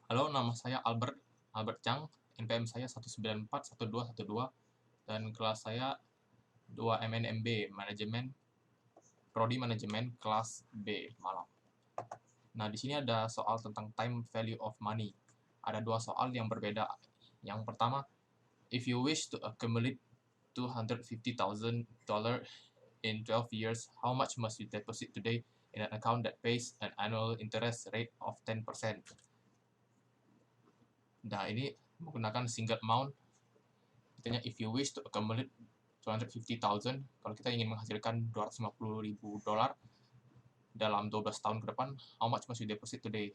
Halo, nama saya Albert Chang, NPM saya 1941212, dan kelas saya 2 MNMB, Prodi Manajemen kelas B, Malang. Nah, di sini ada soal tentang time value of money. Ada dua soal yang berbeda. Yang pertama, if you wish to accumulate $250,000 in 12 years, how much must you deposit today in an account that pays an annual interest rate of 10%? Nah, ini menggunakan single amount. Katanya if you wish to accumulate 250,000, kalau kita ingin menghasilkan $250,000 dalam 12 tahun ke depan, how much must you deposit today?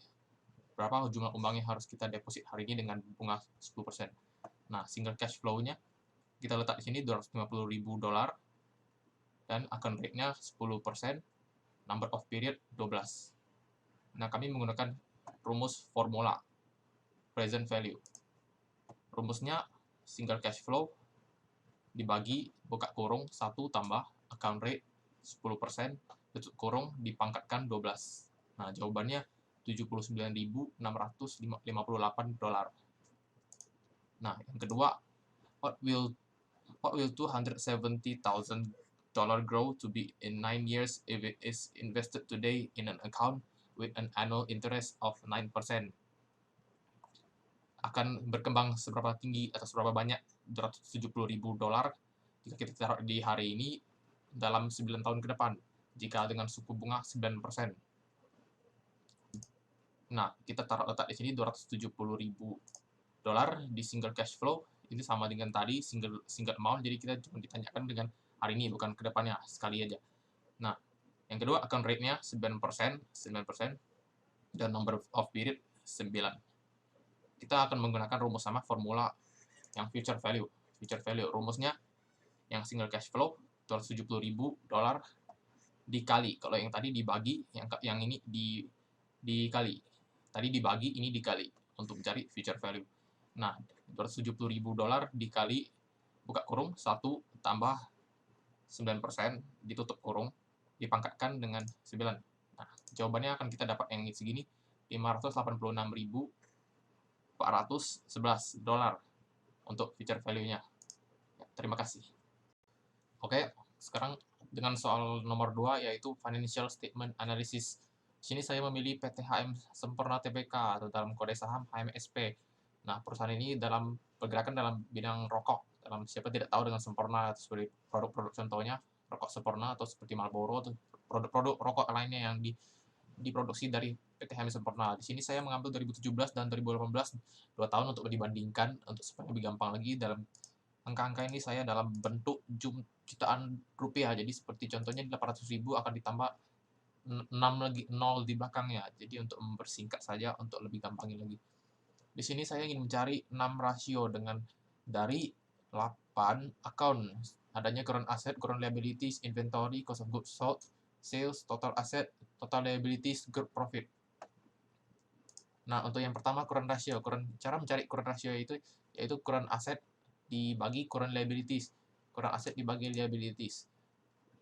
Berapa jumlah uang yang harus kita deposit hari ini dengan bunga 10%? Nah, single cash flow-nya kita letak di sini $250,000 dan account rate-nya 10%, number of period 12. Nah, kami menggunakan rumus formula present value. Rumusnya single cash flow dibagi buka kurung 1 tambah account rate 10%, tutup kurung dipangkatkan 12. Nah, jawabannya $79.658. Nah, yang kedua, what will $270,000 grow to be in 9 years if it is invested today in an account with an annual interest of 9%? Akan berkembang seberapa tinggi atau seberapa banyak $270,000 jika kita taruh di hari ini dalam 9 tahun ke depan, jika dengan suku bunga 9%. Nah, kita taruh letak di sini $270,000 di single cash flow, ini sama dengan tadi single amount, jadi kita cuma ditanyakan dengan hari ini, bukan ke depannya, sekali aja. Nah, yang kedua account rate-nya 9%, dan number of period 9. Kita akan menggunakan rumus sama formula yang future value. Rumusnya yang single cash flow $270,000 dikali, kalau yang tadi dibagi, yang ini dikali. Tadi dibagi, ini dikali untuk mencari future value. Nah, $270,000 dikali buka kurung 1 tambah 9% ditutup kurung dipangkatkan dengan 9. Nah, jawabannya akan kita dapat yang segini, $586.411 untuk future value-nya. Ya, terima kasih. Oke, sekarang dengan soal nomor 2, yaitu Financial Statement Analysis. Di sini saya memilih PT HM Semporna Tbk atau dalam kode saham HMSP. Nah, perusahaan ini bergerakan dalam bidang rokok. Siapa tidak tahu dengan Semporna, seperti produk-produk contohnya, rokok Semporna, atau seperti Marlboro, atau produk-produk rokok lainnya yang diproduksi dari PT HM Semporna. Di sini saya mengambil 2017 dan 2018, 2 tahun untuk dibandingkan, untuk supaya lebih gampang lagi. Dalam angka-angka ini saya dalam bentuk jutaan rupiah, jadi seperti contohnya 800.000 akan ditambah 6 lagi 0 di belakangnya, jadi untuk mempersingkat saja, untuk lebih gampangin lagi. Di sini saya ingin mencari 6 rasio dari 8 account, adanya current asset, current liabilities, inventory, cost of goods sold, sales, total asset, total liabilities, group profit. Nah, untuk yang pertama current ratio. Cara mencari current ratio itu yaitu current asset dibagi current liabilities. Current asset dibagi liabilities.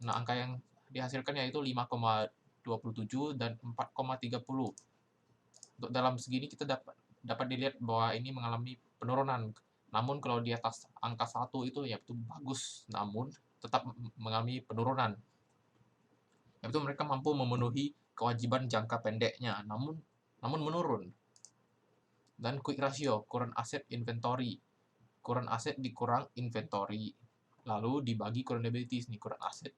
Nah, angka yang dihasilkan yaitu 5,27 dan 4,30. Untuk dalam segini kita dapat dilihat bahwa ini mengalami penurunan. Namun kalau di atas angka 1 itu yaitu bagus, namun tetap mengalami penurunan. Yaitu mereka mampu memenuhi kewajiban jangka pendeknya, namun menurun. Dan quick ratio, current asset inventory. Current asset dikurang inventory, lalu dibagi current liabilities. Nih, current asset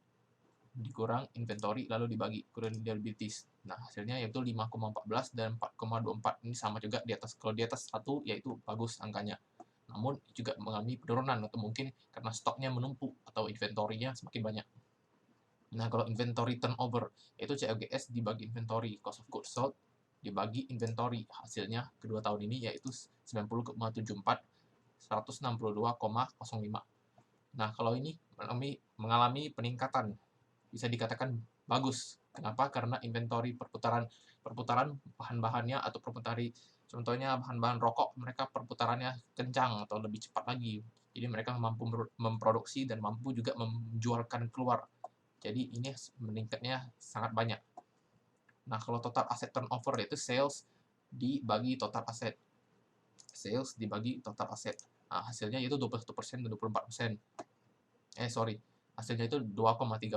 dikurang inventory, lalu dibagi current liabilities. Nah, hasilnya yaitu 5,14 dan 4,24. Ini sama juga di atas. Kalau di atas 1 yaitu bagus angkanya. Namun juga mengalami penurunan, atau mungkin karena stoknya menumpuk atau inventory-nya semakin banyak. Nah, kalau inventory turnover, yaitu COGS dibagi inventory, cost of goods sold dibagi inventory. Hasilnya kedua tahun ini yaitu 90,74, 162,05. Nah, kalau ini mengalami peningkatan, bisa dikatakan bagus. Kenapa? Karena inventory perputaran bahan-bahannya, atau contohnya bahan-bahan rokok, mereka perputarannya kencang atau lebih cepat lagi. Jadi mereka mampu memproduksi dan mampu juga menjualkan keluar. Jadi ini meningkatnya sangat banyak. Nah, kalau total asset turnover yaitu sales dibagi total aset. Sales dibagi total aset. Nah, hasilnya itu 21% dan 24%. Hasilnya itu 2,30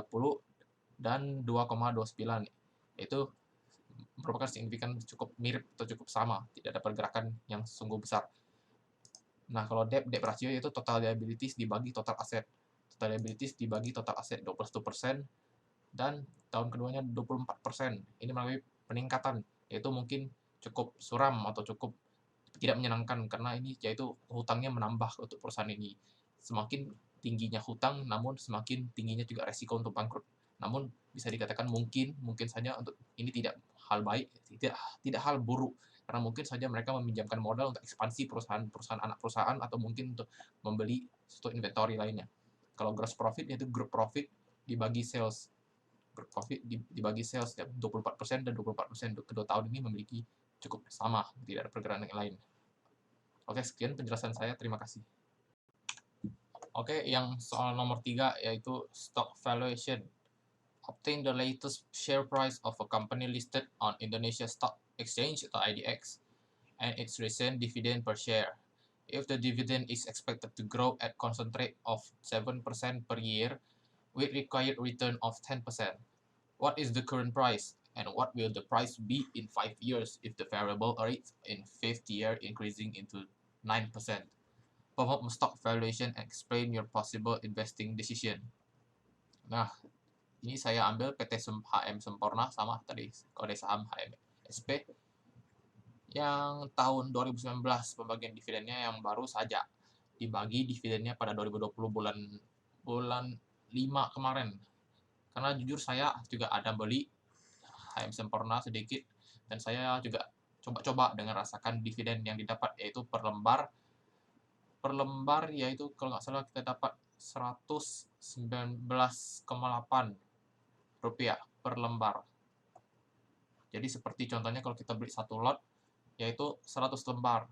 dan 2,29. Itu merupakan signifikan cukup mirip atau cukup sama, tidak ada pergerakan yang sungguh besar. Nah, kalau debt ratio yaitu total liabilities dibagi total aset. Total liabilities dibagi total aset 21% dan tahun keduanya 24%. Ini melalui peningkatan, yaitu mungkin cukup suram atau cukup tidak menyenangkan karena ini yaitu hutangnya menambah untuk perusahaan ini. Semakin tingginya hutang, namun semakin tingginya juga resiko untuk bangkrut. Namun bisa dikatakan mungkin saja untuk ini tidak hal baik, tidak hal buruk, karena mungkin saja mereka meminjamkan modal untuk ekspansi perusahaan anak perusahaan atau mungkin untuk membeli suatu inventory lainnya. Kalau gross profit yaitu group profit dibagi sales. Group profit dibagi sales 24% dan 24% untuk kedua tahun ini memiliki cukup sama, tidak ada pergerakan yang lain. Oke, sekian penjelasan saya, terima kasih. Oke, yang soal nomor 3 yaitu stock valuation. Obtain the latest share price of a company listed on Indonesia Stock Exchange atau IDX and its recent dividend per share. If the dividend is expected to grow at constant rate of 7% per year with required return of 10%, what is the current price and what will the price be in 5 years if the variable rate in 5th year increasing into 9%? Perform stock valuation and explain your possible investing decision. Nah, ini saya ambil PT HM Semporna sama tadi kode saham HMSP yang tahun 2019 pembagian dividennya yang baru saja dibagi dividennya pada 2020 bulan 5 kemarin. Karena jujur saya juga ada beli HM Semporna sedikit dan saya juga coba-coba dengan rasakan dividen yang didapat yaitu per lembar yaitu kalau nggak salah kita dapat 119,8 rupiah per lembar. Jadi seperti contohnya kalau kita beli satu lot yaitu 100 lembar.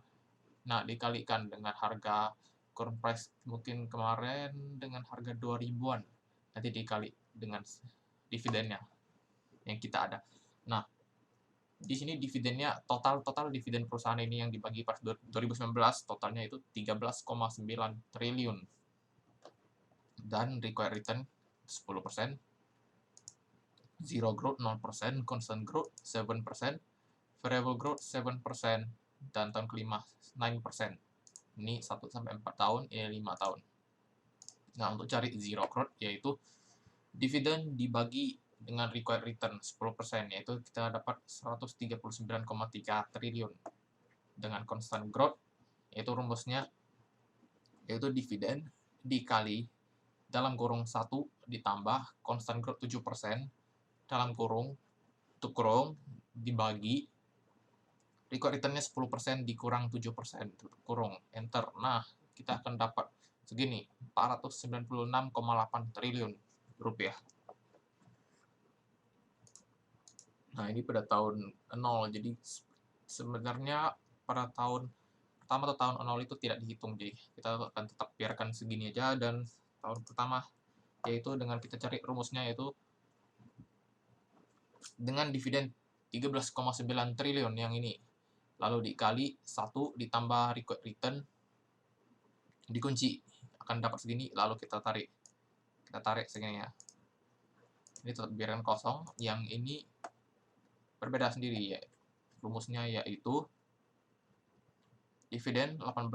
Nah, dikalikan dengan harga current price mungkin kemarin dengan harga 2000-an. Nanti dikali dengan dividennya yang kita ada. Nah, di sini dividennya total dividen perusahaan ini yang dibagi pas 2019 totalnya itu 13,9 triliun dan required return 10%, zero growth 0%, constant growth 7%, variable growth 7%, dan tahun kelima 9%. Ini 1 sampai 4 tahun, ini 5 tahun. Nah, untuk cari zero growth yaitu dividen dibagi dengan required return 10%, yaitu kita dapat 139,3 triliun. Dengan constant growth, yaitu rumusnya, yaitu dividen dikali dalam kurung 1 ditambah constant growth 7%, dalam kurung, dibagi required returnnya 10% dikurang 7%, kurung, enter. Nah, kita akan dapat segini, 496,8 triliun rupiah. Nah, ini pada tahun 0, jadi sebenarnya pada tahun pertama atau tahun 0 itu tidak dihitung, jadi kita akan tetap biarkan segini aja, dan tahun pertama yaitu dengan kita cari rumusnya yaitu dengan dividen 13,9 triliun yang ini, lalu dikali 1 ditambah required return dikunci, akan dapat segini, lalu kita tarik segini ya. Ini tetap biarkan kosong, yang ini berbeda sendiri ya. Rumusnya yaitu dividen 18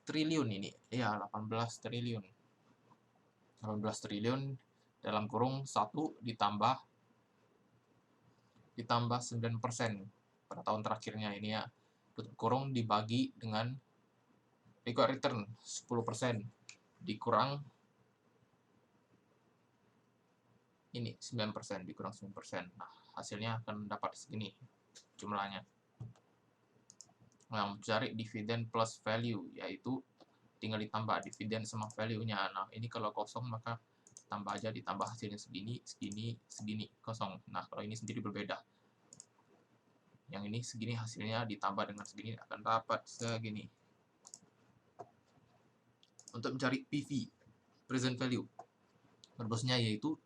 triliun ini. Ya, 18 triliun. 18 triliun dalam kurung 1 ditambah 9% pada tahun terakhirnya ini ya. Kurung dibagi dengan required return 10% dikurang ini 9%, dikurang 9%. Nah, hasilnya akan dapat segini jumlahnya. Nah, mencari dividen plus value, yaitu tinggal ditambah dividen sama value-nya. Nah, ini kalau kosong maka tambah aja, ditambah hasilnya segini, kosong. Nah, kalau ini sendiri berbeda. Yang ini segini hasilnya ditambah dengan segini akan dapat segini. Untuk mencari PV, present value, rumusnya yaitu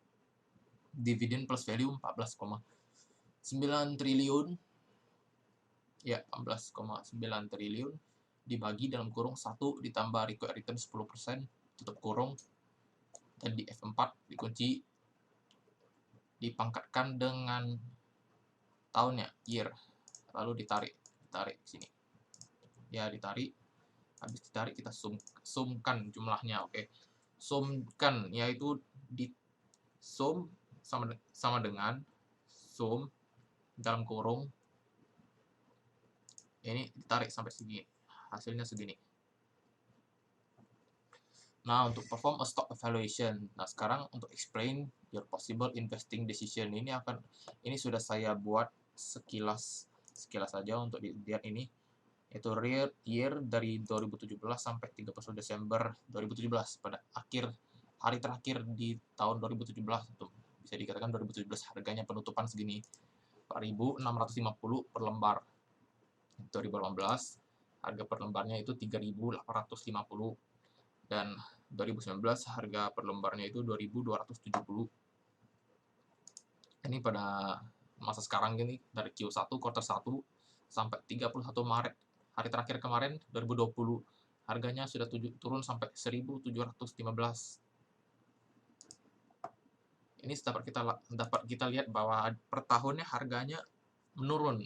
dividen plus value 14,5 9 triliun, ya 14,9 triliun dibagi dalam kurung 1 ditambah required return 10%, tutup kurung, dan di F4 dikunci, dipangkatkan dengan tahunnya, year, lalu ditarik sini. Ya, ditarik, habis ditarik kita sumkan jumlahnya, oke. Sumkan, yaitu di sum sama dengan sum dalam kurung, ini ditarik sampai segini, hasilnya segini. Nah, untuk perform a stock evaluation. Nah, sekarang untuk explain your possible investing decision, ini sudah saya buat sekilas saja untuk dilihat ini, yaitu year dari 2017 sampai 31 Desember 2017, pada hari terakhir di tahun 2017 itu bisa dikatakan 2017 harganya penutupan segini 4.650 per lembar. 2018 harga per lembarnya itu 3.850 dan 2019 harga per lembarnya itu 2.270. Ini pada masa sekarang ini dari Q1 quarter 1 sampai 31 Maret hari terakhir kemarin 2020 harganya sudah turun sampai 1.715. Ini dapat kita lihat bahwa per tahunnya harganya menurun.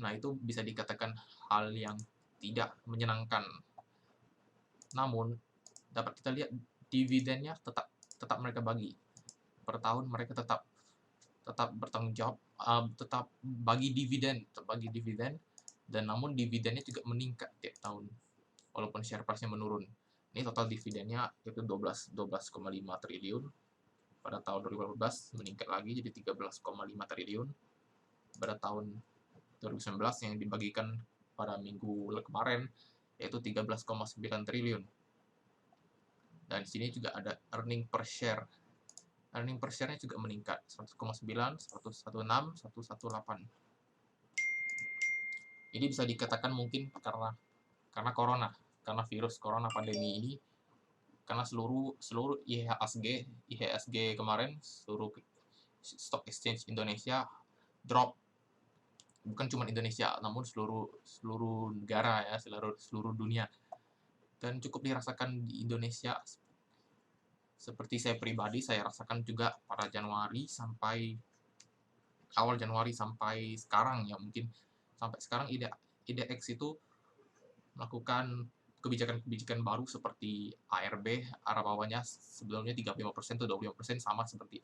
Nah, itu bisa dikatakan hal yang tidak menyenangkan. Namun dapat kita lihat dividennya tetap mereka bagi. Per tahun mereka tetap bertanggung jawab, tetap bagi dividen, dan namun dividennya juga meningkat tiap tahun walaupun share price-nya menurun. Ini total dividennya itu 12,5 triliun pada tahun 2018, meningkat lagi jadi 13,5 triliun pada tahun 2019 yang dibagikan pada minggu kemarin yaitu 13,9 triliun. Dan di sini juga ada earning per share. Earning per share-nya juga meningkat 100,9, 116, 118. Ini bisa dikatakan mungkin karena corona, karena virus corona pandemi ini, karena seluruh IHSG kemarin, seluruh stock exchange Indonesia drop. Bukan cuma Indonesia, namun seluruh negara ya, seluruh dunia. Dan cukup dirasakan di Indonesia. Seperti saya pribadi, saya rasakan juga pada awal Januari sampai sekarang ya, mungkin sampai sekarang IDX itu melakukan kebijakan baru seperti ARB, arah bawahnya sebelumnya 35% atau 25% sama seperti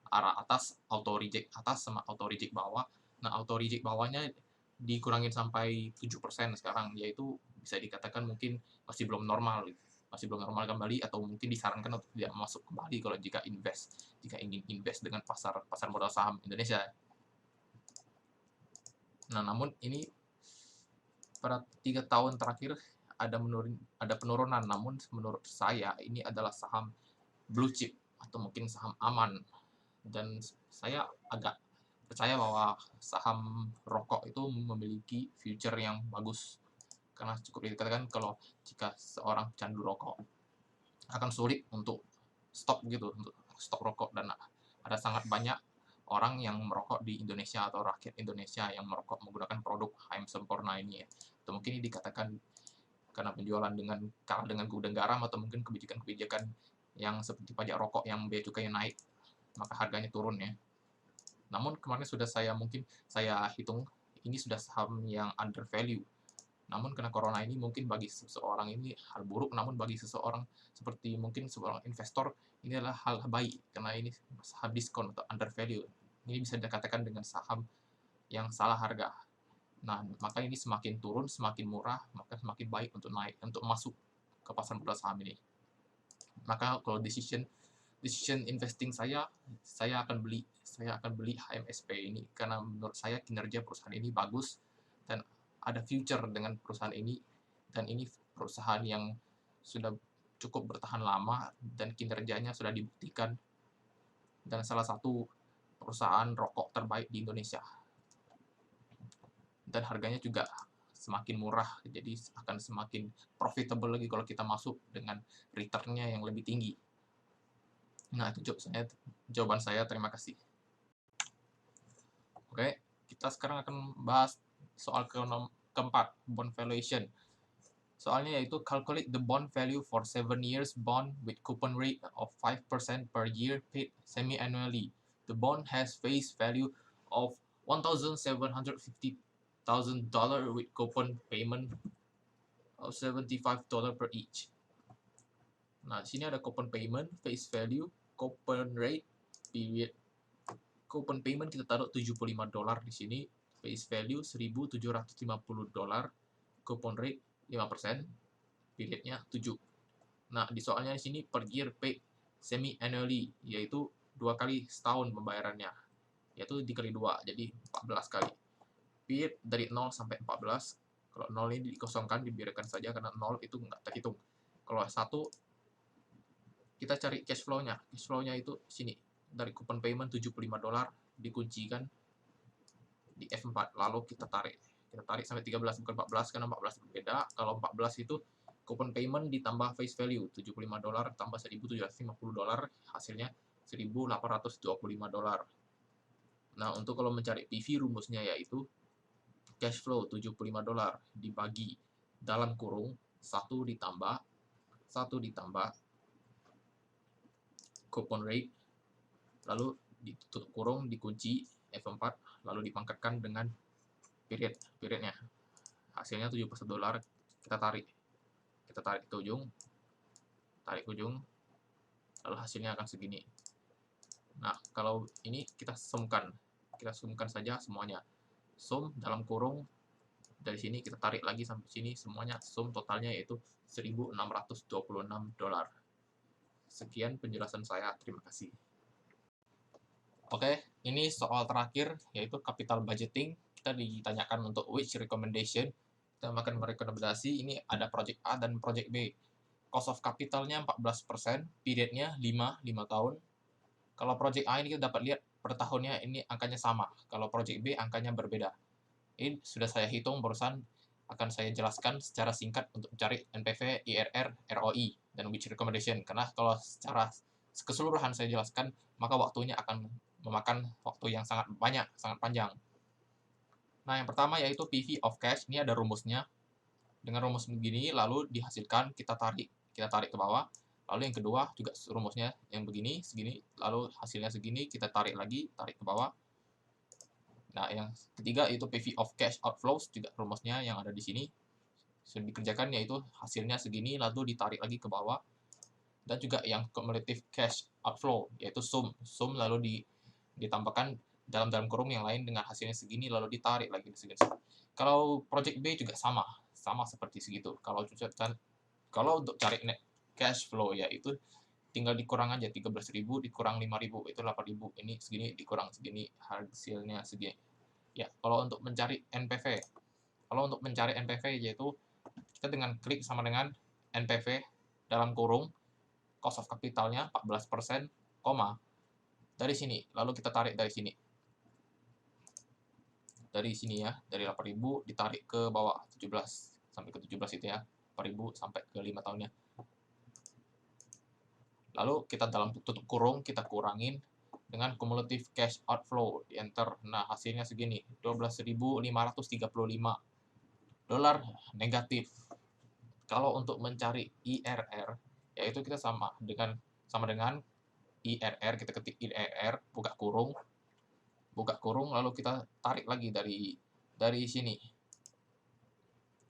arah atas, auto reject atas sama auto reject bawah. Nah, auto reject bawahnya dikurangin sampai 7% sekarang, yaitu bisa dikatakan mungkin masih belum normal kembali, atau mungkin disarankan untuk tidak masuk kembali kalau jika ingin invest dengan pasar modal saham Indonesia. Nah, namun ini pada 3 tahun terakhir ada penurunan, namun menurut saya ini adalah saham blue chip atau mungkin saham aman, dan saya agak percaya bahwa saham rokok itu memiliki future yang bagus, karena cukup dikatakan kalau jika seorang candu rokok akan sulit untuk stop rokok, dan ada sangat banyak orang yang merokok di Indonesia atau rakyat Indonesia yang merokok menggunakan produk HM Sempurna ini ya. Atau mungkin ini dikatakan karena penjualan kalah dengan gudang garam, atau mungkin kebijakan yang seperti pajak rokok yang bea cukainya naik, maka harganya turun ya. Namun kemarin saya hitung ini sudah saham yang under value. Namun karena corona ini mungkin bagi seseorang ini hal buruk, namun bagi seseorang seperti mungkin seorang investor ini adalah hal baik, karena ini saham diskon atau under value. Ini bisa dikatakan dengan saham yang salah harga. Nah, maka ini semakin turun, semakin murah, maka semakin baik untuk masuk ke pasar modal saham ini. Maka kalau decision investing saya akan beli HMSP ini, karena menurut saya kinerja perusahaan ini bagus dan ada future dengan perusahaan ini, dan ini perusahaan yang sudah cukup bertahan lama dan kinerjanya sudah dibuktikan, dan salah satu perusahaan rokok terbaik di Indonesia, dan harganya juga semakin murah, jadi akan semakin profitable lagi kalau kita masuk dengan return-nya yang lebih tinggi. Nah, itu jawaban saya. Terima kasih. Oke, kita sekarang akan bahas soal keempat, bond valuation. Soalnya yaitu calculate the bond value for 7 years bond with coupon rate of 5% per year paid semi-annually. The bond has face value of $1,750,000 with coupon payment of $75 per each. Nah, sini ada coupon payment, face value, coupon rate, period. Coupon payment kita taruh $75 di sini, face value $1.750, coupon rate 5%, periodnya 7. Nah, di soalnya di sini per year pay semi annually, yaitu 2 kali setahun pembayarannya, yaitu dikali 2, jadi 14 kali. Period dari 0 sampai 14. Kalau 0 ini dikosongkan, dibiarkan saja karena 0 itu nggak terhitung. Kalau 1, kita cari cash flow-nya. Cash flow-nya itu sini. Dari coupon payment $75 dikuncikan di F4, lalu kita tarik. Kita tarik sampai 13, bukan 14, karena 14 berbeda. Kalau 14 itu coupon payment ditambah face value, $75 tambah $1.750, hasilnya $1.825. Nah, untuk kalau mencari PV rumusnya yaitu cash flow $75 dibagi dalam kurung 1 ditambah coupon rate, lalu ditutup kurung, dikunci F4, lalu dipangkatkan dengan periodnya. Hasilnya $71. Kita tarik ke ujung, lalu hasilnya akan segini. Nah, kalau ini kita sumkan saja semuanya. Sum dalam kurung, dari sini kita tarik lagi sampai sini, semuanya sum totalnya yaitu $1.626. Sekian penjelasan saya, terima kasih. Oke, ini soal terakhir yaitu capital budgeting. Kita ditanyakan untuk which recommendation. Kita akan merekomendasi, ini ada project A dan project B. Cost of capitalnya 14%, periodnya 5 tahun. Kalau project A ini kita dapat lihat per tahunnya ini angkanya sama. Kalau project B angkanya berbeda. Ini sudah saya hitung barusan, akan saya jelaskan secara singkat untuk mencari NPV, IRR, ROI, dan which recommendation. Karena kalau secara keseluruhan saya jelaskan, maka waktunya akan memakan waktu yang sangat banyak, sangat panjang. Nah, yang pertama yaitu PV of cash. Ini ada rumusnya. Dengan rumus begini, lalu dihasilkan, kita tarik ke bawah. Lalu yang kedua juga rumusnya yang begini, segini, lalu hasilnya segini, kita tarik ke bawah. Nah, yang ketiga itu PV of cash outflows, juga rumusnya yang ada di sini. Sudah dikerjakan yaitu hasilnya segini, lalu ditarik lagi ke bawah. Dan juga yang cumulative cash outflow, yaitu sum lalu ditambahkan dalam kurung yang lain dengan hasilnya segini, lalu ditarik lagi segini. Kalau project B juga sama seperti segitu. Kalau untuk cari net cash flow yaitu tinggal dikurang aja, 13.000 dikurang 5.000 itu 8.000, ini segini dikurang segini, hasilnya segini. Ya, kalau untuk mencari NPV yaitu kita dengan klik sama dengan NPV dalam kurung cost of capitalnya 14%, dari sini, lalu kita tarik dari sini ya, dari 8.000 ditarik ke bawah 17 sampai ke 17 itu ya, 4.000 sampai ke 5 tahunnya. Lalu kita dalam tutup kurung, kita kurangin dengan cumulative cash outflow, di enter. Nah, hasilnya segini, $12.535 negatif. Kalau untuk mencari IRR, yaitu kita sama dengan IRR, kita ketik IRR, buka kurung, lalu kita tarik lagi dari sini,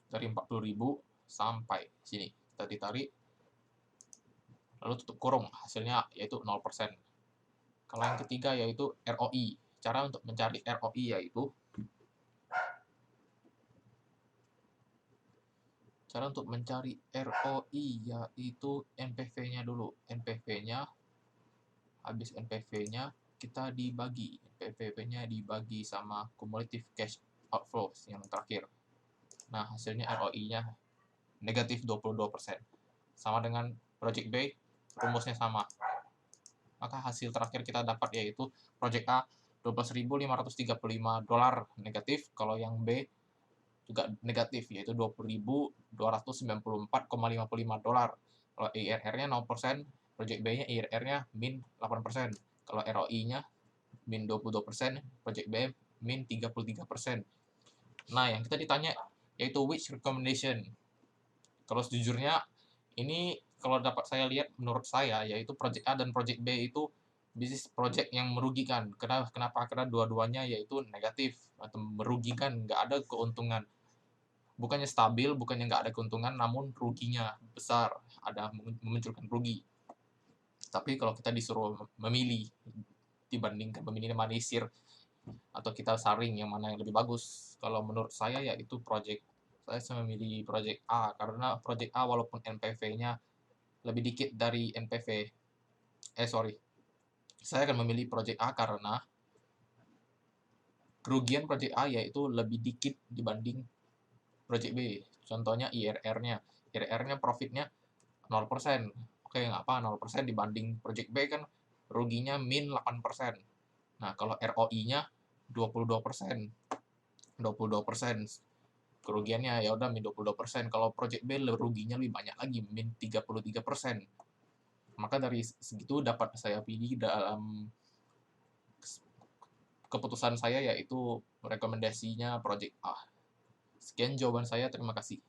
dari 40.000 sampai sini, kita ditarik, lalu tutup kurung, hasilnya yaitu 0%. Kalau yang ketiga yaitu ROI. Cara untuk mencari ROI yaitu NPV-nya dulu. Habis NPV-nya kita dibagi. NPV-nya dibagi sama cumulative cash outflows yang terakhir. Nah, hasilnya ROI-nya negatif 22%. Sama dengan project B, rumusnya sama. Maka hasil terakhir kita dapat yaitu project A $12.535 negatif, kalau yang B juga negatif yaitu $20.294,55. Kalau IRR-nya 0%, project B-nya IRR-nya min 8%. Kalau ROI-nya min 22%, project B min 33%. Nah, yang kita ditanya yaitu which recommendation. Kalau sejujurnya, ini kalau dapat saya lihat, menurut saya, yaitu project A dan project B itu bisnis project yang merugikan. Kenapa? Karena dua-duanya yaitu negatif atau merugikan, nggak ada keuntungan. Bukannya stabil, bukannya nggak ada keuntungan, namun ruginya besar, ada memunculkan rugi. Tapi kalau kita disuruh memilih, dibandingkan meminimalisir atau kita saring yang mana yang lebih bagus, kalau menurut saya yaitu saya memilih project A, karena project A walaupun NPV-nya lebih dikit dari NPV, saya akan memilih project A karena kerugian project A yaitu lebih dikit dibanding project B. Contohnya IRR-nya. IRR-nya profitnya 0%. Oke, nggak apa 0% dibanding project B kan ruginya min 8%. Nah, kalau ROI-nya 22%. 22%. Kerugiannya ya udah min 22%. Kalau project B ruginya lebih banyak lagi, min 33%. Maka dari segitu dapat saya pilih dalam keputusan saya yaitu rekomendasinya project A. Sekian jawaban saya, terima kasih.